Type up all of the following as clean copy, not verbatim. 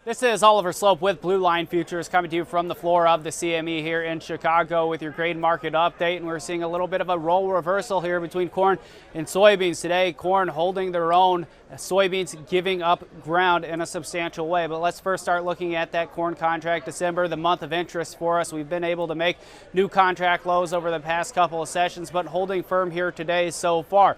This is Oliver Slope with Blue Line Futures coming to you from the floor of the CME here in Chicago with your grain market update. And we're seeing a little bit of a role reversal here between corn and soybeans today. Corn holding their own, soybeans giving up ground in a substantial way. But let's first start looking at that corn contract. December, the month of interest for us. We've been able to make new contract lows over the past couple of sessions, but holding firm here today so far.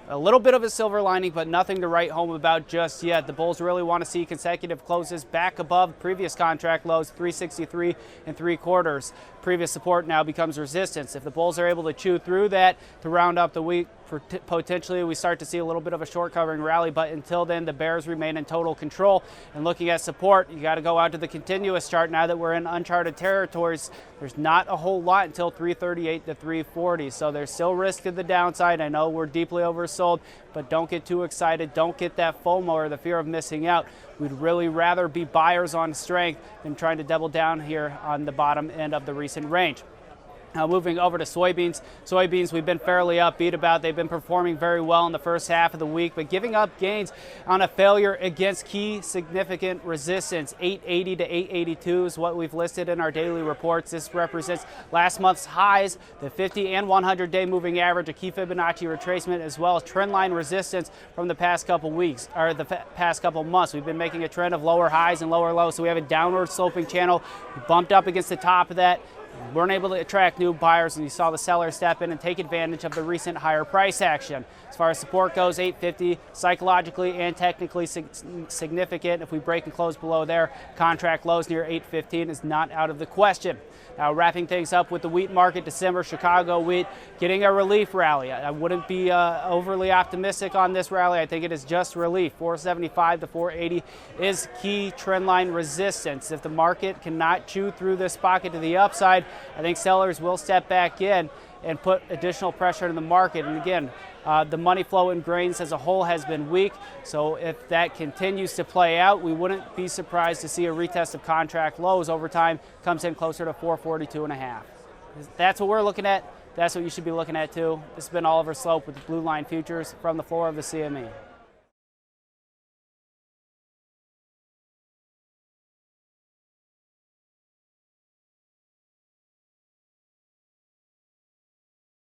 A little bit of a silver lining, but nothing to write home about just yet. The bulls really want to see consecutive closes back above previous contract lows, 363 3/4. Previous support now becomes resistance. If the bulls are able to chew through that to round up the week, potentially we start to see a little bit of a short covering rally, but until then the bears remain in total control. And looking at support, you got to go out to the continuous chart now that we're in uncharted territories. There's not a whole lot until 338 to 340, so there's still risk to the downside. I know we're deeply oversold, but don't get too excited. Don't get that FOMO or the fear of missing out. We'd really rather be buyers on strength than trying to double down here on the bottom end of the recent range. Now moving over to soybeans. Soybeans we've been fairly upbeat about. They've been performing very well in the first half of the week, but giving up gains on a failure against key significant resistance. 880 to 882 is what we've listed in our daily reports. This represents last month's highs, the 50 and 100-day moving average, a key Fibonacci retracement, as well as trend line resistance from the past couple weeks, or the past couple months. We've been making a trend of lower highs and lower lows, so we have a downward sloping channel. We bumped up against the top of that. Weren't able to attract new buyers, and you saw the sellers step in and take advantage of the recent higher price action. As far as support goes, 850 psychologically and technically significant. If we break and close below there, contract lows near 815 is not out of the question. Now wrapping things up with the wheat market, December Chicago wheat getting a relief rally. I wouldn't be overly optimistic on this rally. I think it is just relief. 475 to 480 is key trend line resistance. If the market cannot chew through this pocket to the upside, I think sellers will step back in and put additional pressure in the market. And again, the money flow in grains as a whole has been weak. So if that continues to play out, we wouldn't be surprised to see a retest of contract lows over time, comes in closer to 442.5. That's what we're looking at. That's what you should be looking at too. This has been Oliver Slope with Blue Line Futures from the floor of the CME.